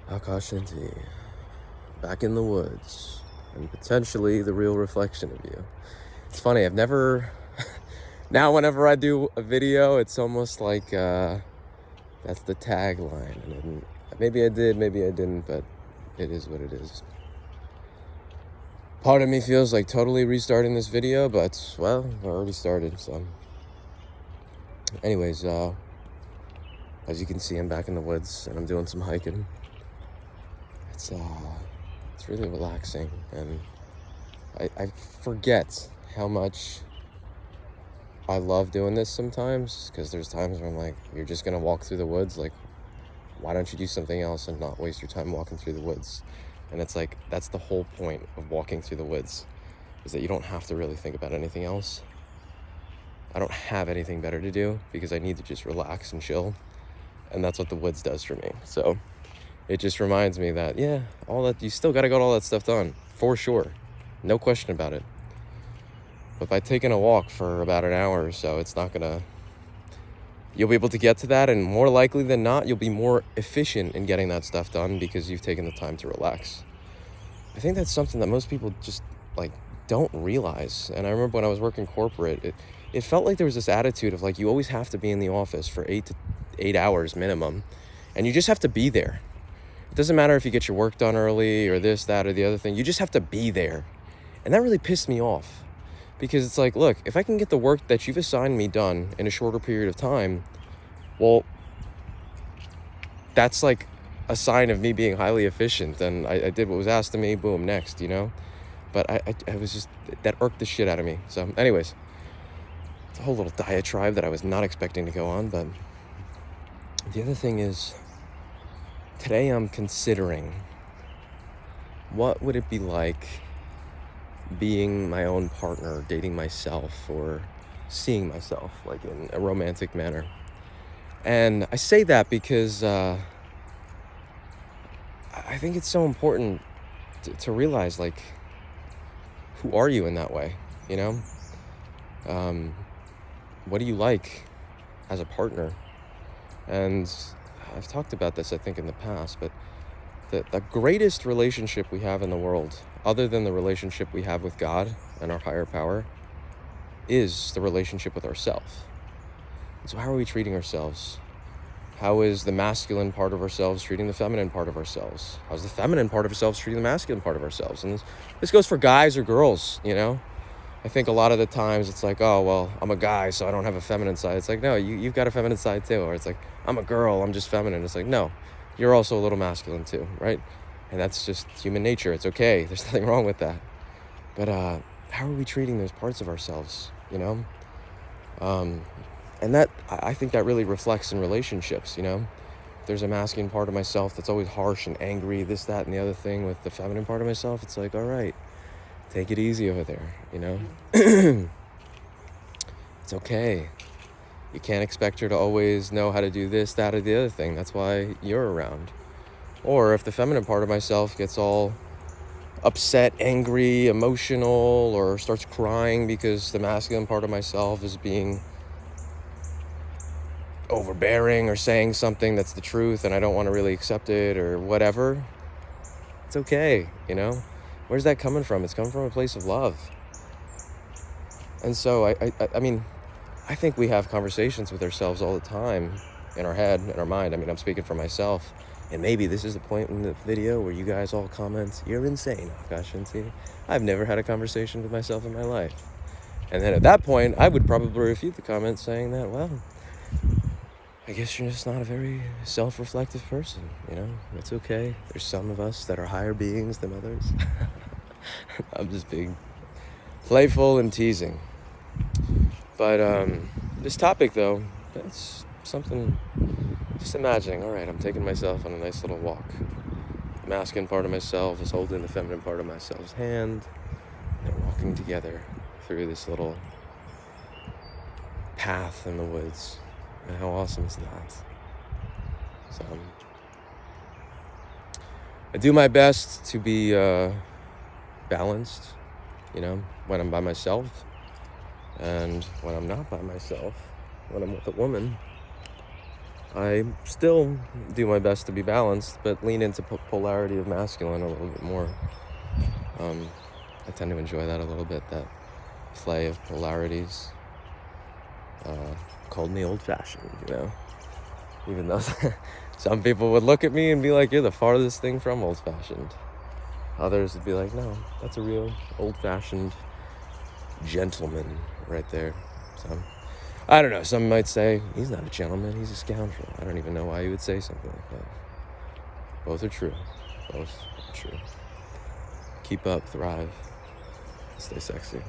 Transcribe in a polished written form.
Akash and T, back in the woods, and potentially the real reflection of you. It's funny, I've never... Now whenever I do a video, it's almost like that's the tagline. And maybe I did, maybe I didn't, but it is what it is. Part of me feels like totally restarting this video, but, well, I already started, so... Anyways, as you can see, I'm back in the woods, and I'm doing some hiking. It's really relaxing, and I forget how much I love doing this sometimes, because there's times where I'm like, you're just gonna walk through the woods, like, why don't you do something else and not waste your time walking through the woods? And it's like, that's the whole point of walking through the woods, is that you don't have to really think about anything else. I don't have anything better to do because I need to just relax and chill, and that's what the woods does for me. So it just reminds me that, yeah, all that, you still gotta get all that stuff done, for sure, no question about it. But by taking a walk for about an hour or so, it's not gonna, you'll be able to get to that, and more likely than not, you'll be more efficient in getting that stuff done because you've taken the time to relax. I think that's something that most people just, like, don't realize. And I remember when I was working corporate, it felt like there was this attitude of, like, you always have to be in the office for 8 hours minimum, and you just have to be there. It doesn't matter if you get your work done early or this, that, or the other thing. You just have to be there. And that really pissed me off, because it's like, look, if I can get the work that you've assigned me done in a shorter period of time, well, that's like a sign of me being highly efficient, and I did what was asked of me, boom, next, you know? But I was just, that irked the shit out of me. So anyways, it's a whole little diatribe that I was not expecting to go on. But the other thing is, today I'm considering, what would it be like being my own partner, dating myself, or seeing myself, like, in a romantic manner. And I say that because I think it's so important to realize, like, who are you in that way, you know? What do you like as a partner? And I've talked about this, I think, in the past, but the greatest relationship we have in the world, other than the relationship we have with God and our higher power, is the relationship with ourselves. So how are we treating ourselves? How is the masculine part of ourselves treating the feminine part of ourselves? How's the feminine part of ourselves treating the masculine part of ourselves? And this goes for guys or girls, you know? I think a lot of the times it's like, oh, well, I'm a guy, so I don't have a feminine side. It's like, no, you've got a feminine side too. Or it's like, I'm a girl, I'm just feminine. It's like, no, you're also a little masculine too, right? And that's just human nature. It's okay. There's nothing wrong with that. But how are we treating those parts of ourselves, you know? And that, I think that really reflects in relationships, you know? There's a masculine part of myself that's always harsh and angry, this, that, and the other thing. With the feminine part of myself, it's like, all right, take it easy over there, you know? It's okay. You can't expect her to always know how to do this, that, or the other thing. That's why you're around. Or if the feminine part of myself gets all upset, angry, emotional, or starts crying because the masculine part of myself is being overbearing or saying something that's the truth and I don't want to really accept it or whatever, it's okay, you know? Where's that coming from? It's coming from a place of love. And so I mean, I think we have conversations with ourselves all the time, in our head, in our mind. I mean, I'm speaking for myself, and maybe this is the point in the video where you guys all comment, you're insane, Akash and T. I've never had a conversation with myself in my life. And then at that point, I would probably refute the comment saying that, well, I guess you're just not a very self-reflective person, you know? It's okay. There's some of us that are higher beings than others. I'm just being playful and teasing. But this topic, though, that's something, just imagining, all right, I'm taking myself on a nice little walk. The masculine part of myself is holding the feminine part of myself's hand, and they're walking together through this little path in the woods. And how awesome is that? So I do my best to be balanced, you know, when I'm by myself, and when I'm not by myself, when I'm with a woman, I still do my best to be balanced, but lean into polarity of masculine a little bit more. I tend to enjoy that a little bit, that play of polarities. Called me old-fashioned, even though some people would look at me and be like, you're the farthest thing from old-fashioned. Others would be like, no, that's a real old-fashioned gentleman right there. So, I don't know, some might say, he's not a gentleman, he's a scoundrel. I don't even know why you would say something like that. Both are true. Both are true. Keep up, thrive, stay sexy.